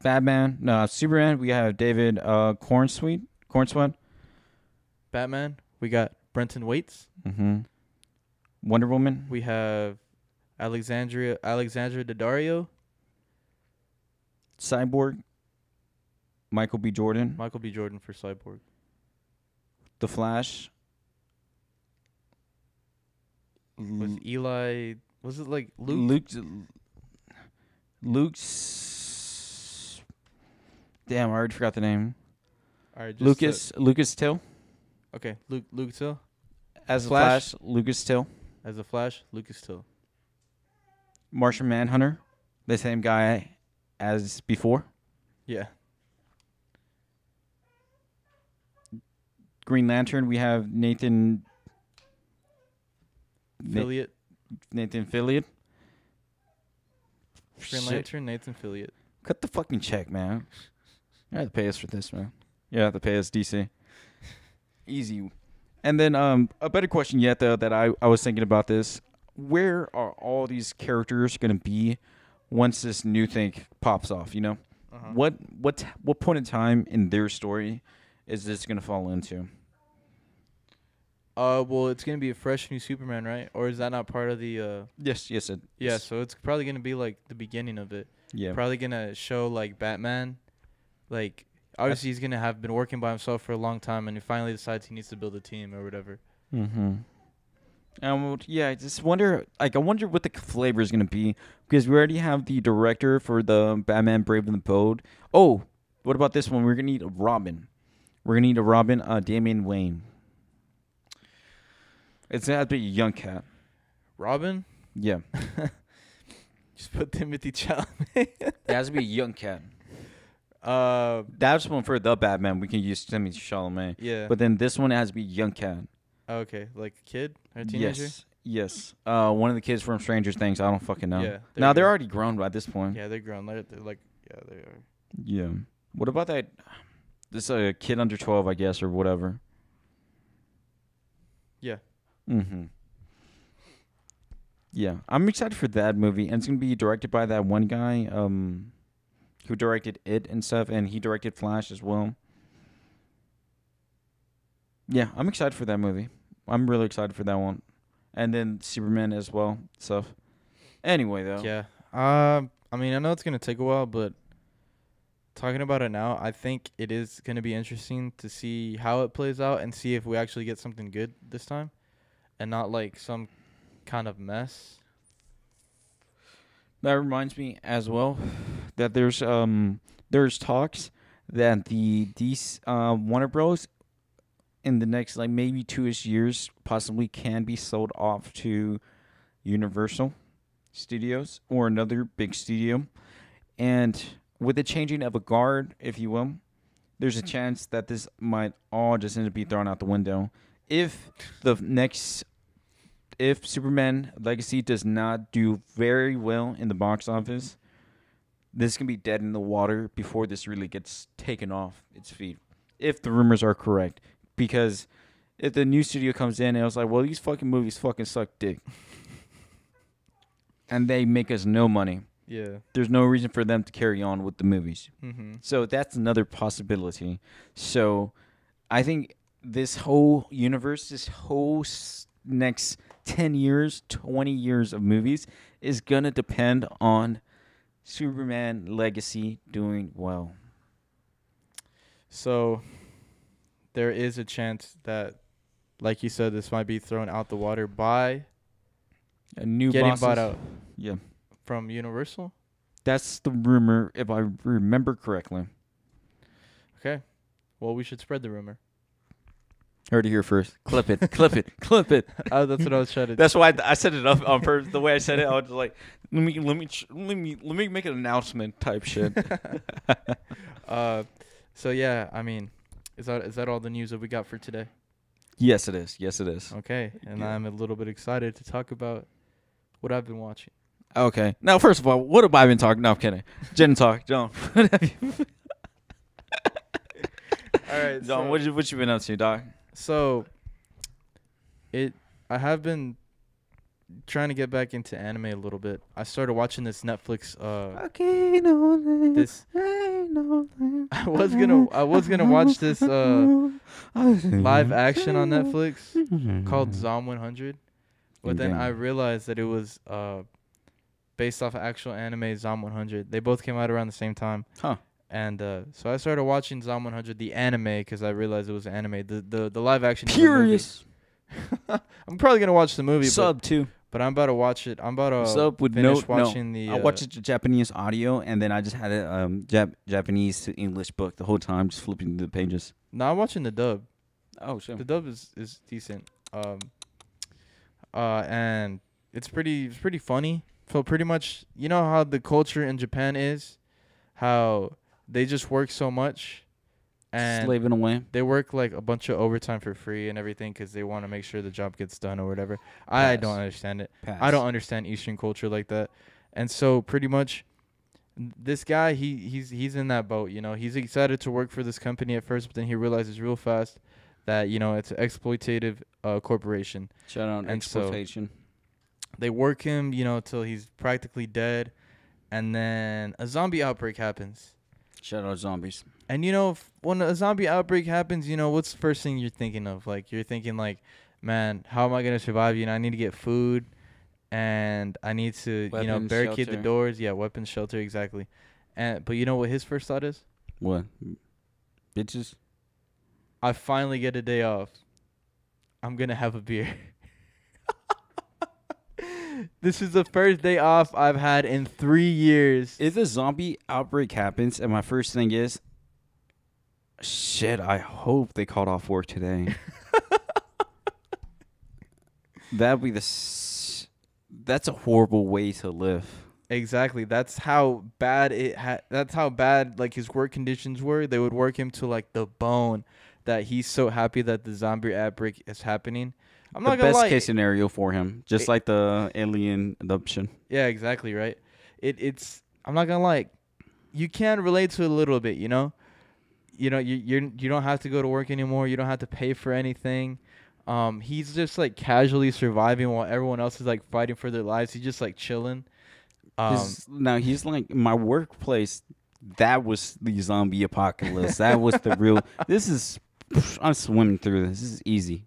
Batman. No, Superman. We have David Cornsweet. Batman. We got Brenton Waits. Mm-hmm. Wonder Woman. We have Alexandra Daddario. Cyborg. Michael B. Jordan. Michael B. Jordan for Cyborg. The Flash. Was Eli? Was it like Luke? Luke's. Damn, I already forgot the name. All right, just Lucas Till. okay, Luke Till As the Flash, Lucas Till. as the Flash. Lucas Till. Martian Manhunter, the same guy as before. Yeah. Green Lantern, we have Nathan Fillion. Fillion. Green Lantern. Nathan Fillion. Cut the fucking check, man. You have to pay us for this, man. You have to pay us, DC. Easy. And then a better question yet, though, that I was thinking about this. Where are all these characters going to be once this new thing pops off, you know? Uh-huh. What point in time in their story is this going to fall into? Well, it's gonna be a fresh new Superman, right? Or is that not part of the? Yes. Yeah, so it's probably gonna be like the beginning of it. Yeah. Probably gonna show like Batman, like obviously he's gonna have been working by himself for a long time, and he finally decides he needs to build a team or whatever. Mm-hmm. Yeah, I just wonder. Like, I wonder what the flavor is gonna be, because we already have the director for the Batman Brave and the Bold. Oh, what about this one? We're gonna need a Robin. Damian Wayne. It's gonna have to be a young cat. Robin? Yeah. Just put Timothy Chalamet. It has to be a young cat. That's one for the Batman. We can use Timothy Chalamet. Yeah. But then this one has to be a young cat. Okay, like a kid or a teenager? Yes. One of the kids from Stranger Things. I don't fucking know. Yeah. Now they're already grown by this point. Yeah, they're grown. They're like, yeah, they are. Yeah. What about that? This kid under 12, I guess, or whatever. Yeah. Mm-hmm. Yeah, I'm excited for that movie, and it's gonna be directed by that one guy, who directed It and stuff, and he directed Flash as well. Yeah, I'm excited for that movie. I'm really excited for that one, and then Superman as well. Stuff. Anyway, though. Yeah. I mean, I know it's gonna take a while, but talking about it now, I think it is gonna be interesting to see how it plays out and see if we actually get something good this time. and not like some kind of mess. That reminds me as well that there's talks that the these Warner Bros. In the next like maybe 2ish years possibly can be sold off to Universal Studios or another big studio. And with the changing of a guard, if you will, there's a chance that this might all just end up be thrown out the window. If the next, if Superman Legacy does not do very well in the box office, this can be dead in the water before this really gets taken off its feet. If the rumors are correct. Because if the new studio comes in and it was like, well, these fucking movies fucking suck dick. And they make us no money. Yeah. There's no reason for them to carry on with the movies. Mm-hmm. So that's another possibility. So I think this whole universe, this whole next 10 years, 20 years of movies is going to depend on Superman Legacy doing well. So there is a chance that, like you said, this might be thrown out the water by A new getting bosses. bought out Yeah. from Universal. That's the rumor, if I remember correctly. Okay. Well, we should spread the rumor. Heard it here first. Clip it, clip it, clip it. That's what I was trying to do. That's why I set it up on purpose. The way I said it, I was just like, let me make an announcement type shit. So yeah, I mean, is that all the news that we got for today? Yes, it is. Yes, it is. Okay, and Yeah. I'm a little bit excited to talk about what I've been watching. Okay. Now, first of all, what have I been talking? No, I'm kidding. Jen talk. John. All right, John, what you been up to, Doc? So I have been trying to get back into anime a little bit. I started watching this Netflix this I was gonna watch this live action on Netflix called Zom 100, but then I realized that it was based off of actual anime Zom 100. They both came out around the same time. Huh. And so I started watching Zom 100, the anime, because I realized it was anime. The live action. Curious. I'm probably gonna watch the movie. Sub too. But I'm about to watch it. I'm about to Sub with finish watching the. I watched the Japanese audio, and then I just had a Japanese to English book the whole time, just flipping through the pages. No, I'm watching the dub. Oh, sure. The dub is decent. And it's pretty funny. So pretty much, you know how the culture in Japan is, how they just work so much, and Slaving away. they work like a bunch of overtime for free and everything because they want to make sure the job gets done or whatever. I don't understand it. Pass. I don't understand Eastern culture like that. And so pretty much this guy, he's in that boat, you know. He's excited to work for this company at first, but then he realizes real fast that, you know, it's an exploitative corporation. Shout out And so- exploitation. They work him, you know, till he's practically dead, and then a zombie outbreak happens. Shout out zombies. And, you know, when a zombie outbreak happens, you know, what's the first thing you're thinking of? Like, you're thinking, like, man, how am I going to survive? You know, I need to get food, and I need to, you know, Weapons, barricade shelter. the doors. Yeah, weapons, shelter, exactly. But you know what his first thought is? What? Bitches? I finally get a day off. I'm going to have a beer. This is the first day off I've had in 3 years. If a zombie outbreak happens, and my first thing is, shit, I hope they called off work today. That'd be that's a horrible way to live. Exactly. That's how bad that's how bad like his work conditions were. They would work him to like the bone that he's so happy that the zombie outbreak is happening. I'm not The gonna best lie. case scenario for him, just like the alien adoption. Yeah, exactly, right? It's I'm not gonna lie. You can relate to it a little bit, you know? You know, you don't have to go to work anymore. You don't have to pay for anything. He's just like casually surviving while everyone else is like fighting for their lives. He's just like chilling. Now he's like, my workplace, that was the zombie apocalypse. That was the real. I'm swimming through this. This is easy.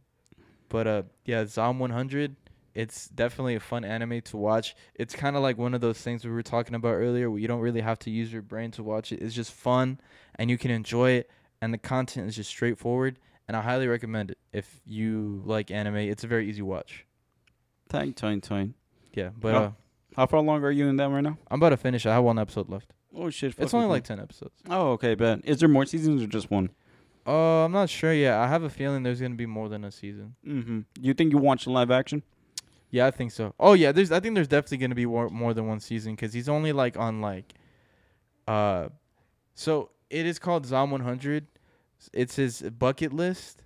But yeah, Zom 100, it's definitely a fun anime to watch. It's kind of like one of those things we were talking about earlier where you don't really have to use your brain to watch it. It's just fun and you can enjoy it, and the content is just straightforward and I highly recommend it if you like anime. It's a very easy watch. Time. Yeah, but Oh, how far along are you in that right now? I'm about to finish. I have one episode left. Oh shit! It's fucking only cool. like 10 episodes. Oh, okay, bet. Is there more seasons or just one? I'm not sure yet. I have a feeling there's gonna be more than a season. Mm-hmm. You think you watch the live action? Yeah, I think so. Oh yeah, I think there's definitely gonna be more than one season because he's only like on like, so it is called Zom 100. It's his bucket list,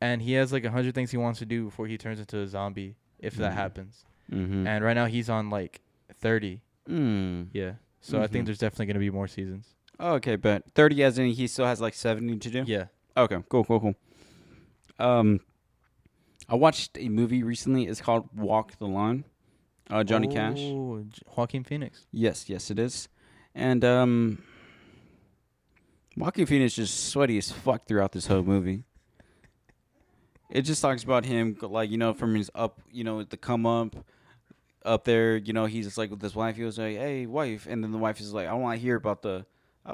and he has like 100 things he wants to do before he turns into a zombie, if that happens. Mm-hmm. And right now he's on like 30. Yeah. So I Mm-hmm. think there's definitely gonna be more seasons. Okay, bet 30 as in he still has like 70 to do. Yeah. Okay, cool. I watched a movie recently. It's called Walk the Line. Johnny Cash. Oh, Joaquin Phoenix. Yes, it is. And Joaquin Phoenix is just sweaty as fuck throughout this whole movie. It just talks about him, like, from his the come up there, he's just like with his wife. He was like, "Hey, wife," and then the wife is like, "I don't want to hear about tour. I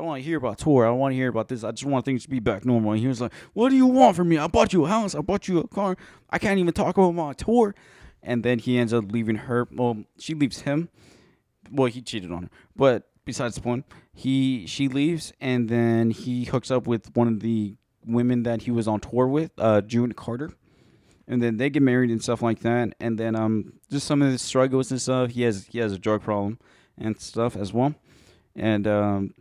don't want to hear about this. I just want things to be back normal." And he was like, "What do you want from me? I bought you a house. I bought you a car. I can't even talk about my tour." And then he ends up leaving her. Well, she leaves him. Well, he cheated on her. But besides the point, she leaves, and then he hooks up with one of the women that he was on tour with, June Carter. And then they get married and stuff like that. And then just some of the struggles and stuff. He has a drug problem and stuff as well. And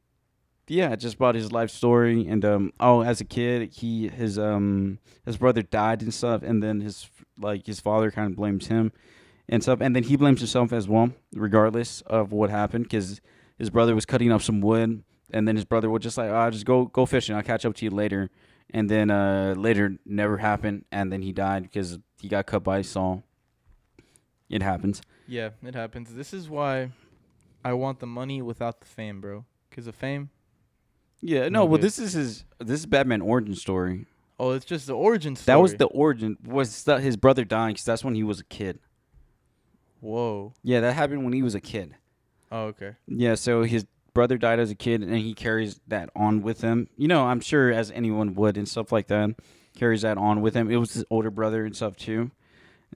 yeah, just about his life story. And as a kid, his brother died and stuff. And then his father kind of blames him and stuff. And then he blames himself as well, regardless of what happened, because his brother was cutting up some wood. And then his brother would just like, just go fishing. I'll catch up to you later. And then later never happened, and then he died because he got cut by Saul. It happens. Yeah, it happens. This is why I want the money without the fame, bro. Because the fame. Yeah, no, well, this is Batman origin story. Oh, it's just the origin story. That was the origin. His brother dying because that's when he was a kid. Whoa. Yeah, that happened when he was a kid. Oh, okay. Yeah, so his brother died as a kid, and he carries that on with him. I'm sure as anyone would and stuff like that, carries that on with him. It was his older brother and stuff too,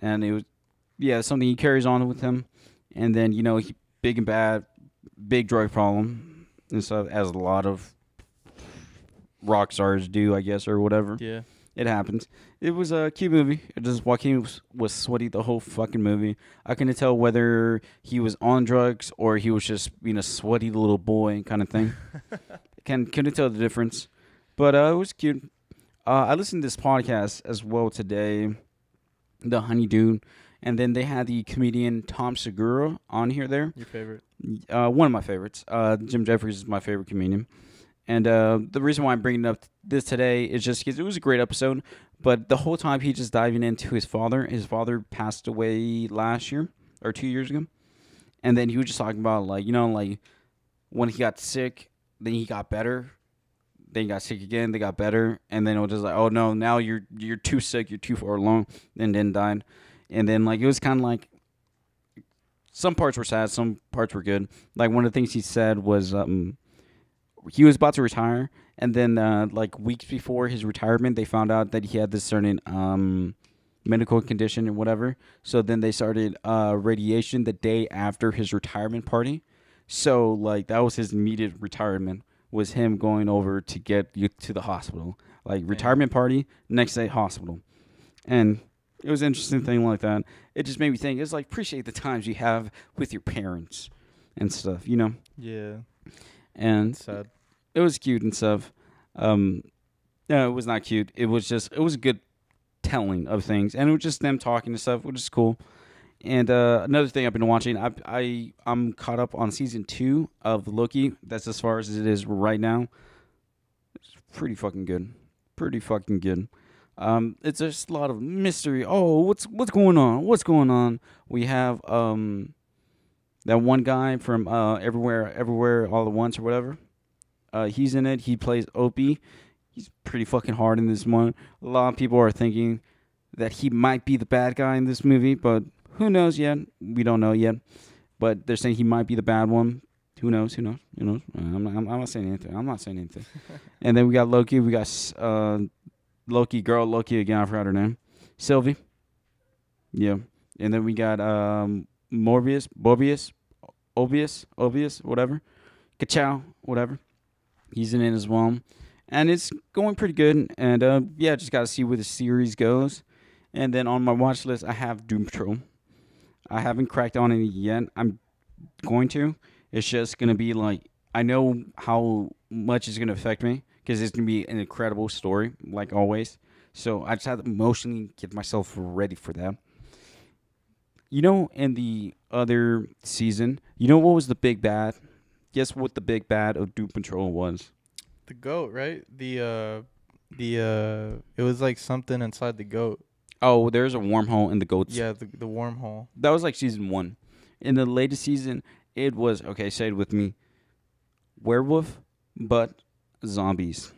and it was something he carries on with him. And then he big and bad, big drug problem and stuff, as a lot of rock stars do, I guess, or whatever. Yeah. It happens. It was a cute movie. It just Joaquin was sweaty the whole fucking movie. I couldn't tell whether he was on drugs or he was just being a sweaty little boy kind of thing. Couldn't tell the difference. But it was cute. I listened to this podcast as well today, The Honeydew, and then they had the comedian Tom Segura on here there. Your favorite? One of my favorites. Jim Jeffries is my favorite comedian. And the reason why I'm bringing up this today is just because it was a great episode, but the whole time he's just diving into his father. His father passed away last year or 2 years ago, and then he was just talking about like when he got sick, then he got better, then he got sick again, they got better, and then it was just like, oh no, now you're too sick, you're too far along, and then died, and then it was kind of like some parts were sad, some parts were good. Like one of the things he said was he was about to retire, and then weeks before his retirement, they found out that he had this certain medical condition or whatever. So then they started radiation the day after his retirement party. So that was his immediate retirement, was him going over to get you to the hospital. Retirement party, next day hospital. And it was an interesting thing like that. It just made me think, it's appreciate the times you have with your parents and stuff, Yeah. And sad. It was cute and stuff. No, it was not cute. It was a good telling of things, and it was just them talking and stuff, which is cool. And another thing I've been watching, I'm caught up on season 2 of Loki. That's as far as it is right now. It's pretty fucking good. It's just a lot of mystery. Oh, what's going on? What's going on? We have that one guy from Everywhere All at Once or whatever. He's in it. He plays Opie. He's pretty fucking hard in this one. A lot of people are thinking that he might be the bad guy in this movie, but who knows yet? We don't know yet. But they're saying he might be the bad one. Who knows? I'm not saying anything. And then we got Loki. We got Loki girl, Loki again. I forgot her name. Sylvie. Yeah. And then we got Morbius, Obius, whatever. Kachow, whatever. He's in it as well. And it's going pretty good. And yeah, just got to see where the series goes. And then on my watch list, I have Doom Patrol. I haven't cracked on it yet. I'm going to. It's just going to be like, I know how much it's going to affect me because it's going to be an incredible story, like always. So I just have to emotionally get myself ready for that. In the other season, what was the big bad? Guess what the big bad of Doom Patrol was? The goat, right? It was like something inside the goat. Oh, there's a wormhole in the goats. Yeah, the wormhole. That was like season 1. In the latest season, it was, okay, say it with me, werewolf, but zombies.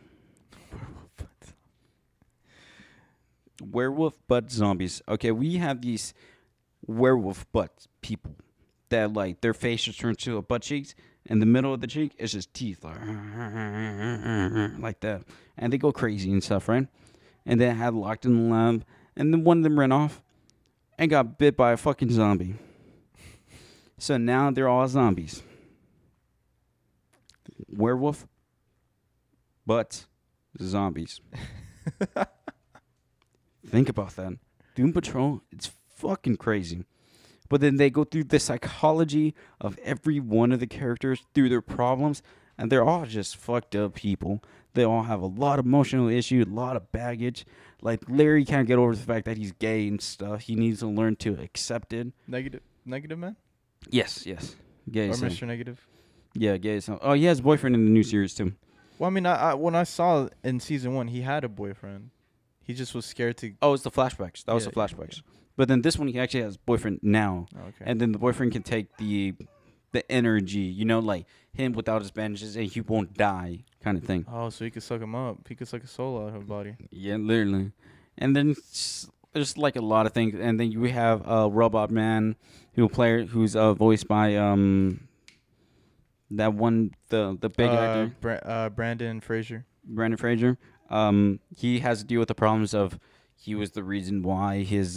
Werewolf, but zombies. Okay, we have these werewolf butt people that like their face just turns to a butt cheeks, and the middle of the cheek is just teeth like that, and they go crazy and stuff, right? And they had locked in the lab, and then one of them ran off and got bit by a fucking zombie. So now they're all zombies. Werewolf, but zombies. Think about that. Doom Patrol, it's fucking crazy. But then they go through the psychology of every one of the characters through their problems, and they're all just fucked up people. They all have a lot of emotional issues, a lot of baggage. Like Larry can't get over the fact that he's gay and stuff. He needs to learn to accept it. Negative man? Yes. Gay. Or son. Mr. Negative? Yeah, gay. Son. Oh, he has a boyfriend in the new series too. Well, I mean, I when I saw in season 1, he had a boyfriend. He just was scared to. Oh, it's the flashbacks. That was the flashbacks. Yeah. But then this one, he actually has a boyfriend now. Oh, okay. And then the boyfriend can take the energy, like him without his bandages, and he won't die kind of thing. Oh, so he could suck him up. He could suck a soul out of her body. Yeah, literally. And then there's like a lot of things. And then we have Robot Man, who's voiced by that one, the big actor. Brandon Fraser. Brandon Fraser. He has to deal with the problems of he was the reason why his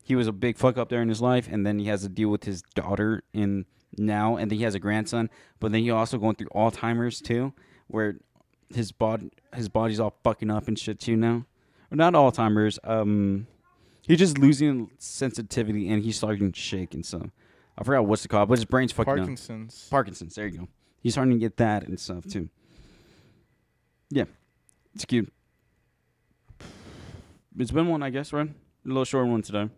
he was a big fuck up there in his life, and then he has to deal with his daughter now, and then he has a grandson, but then he also going through Alzheimer's too, where his body's all fucking up and shit too now. Or not Alzheimer's, he's just losing sensitivity and he's starting to shake and stuff. I forgot what's it called, but his brain's fucking Parkinson's. up. Parkinson's, there you go. He's starting to get that and stuff too. Yeah, it's cute. It's been one, I guess, right? A little short one today.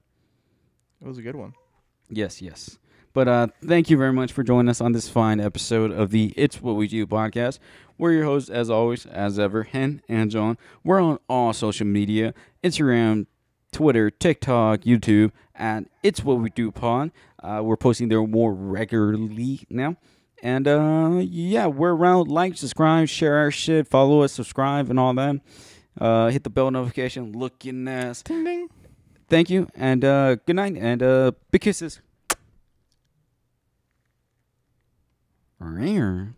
It was a good one. Yes. But thank you very much for joining us on this fine episode of the It's What We Do podcast. We're your hosts, as always, as ever, Hen and John. We're on all social media, Instagram, Twitter, TikTok, YouTube, and It's What We Do pod. We're posting there more regularly now. And, yeah, we're around. Like, subscribe, share our shit, follow us, subscribe, and all that. Hit the bell notification, looking ass. Ding, ding. Thank you, and good night, and big kisses. Rare.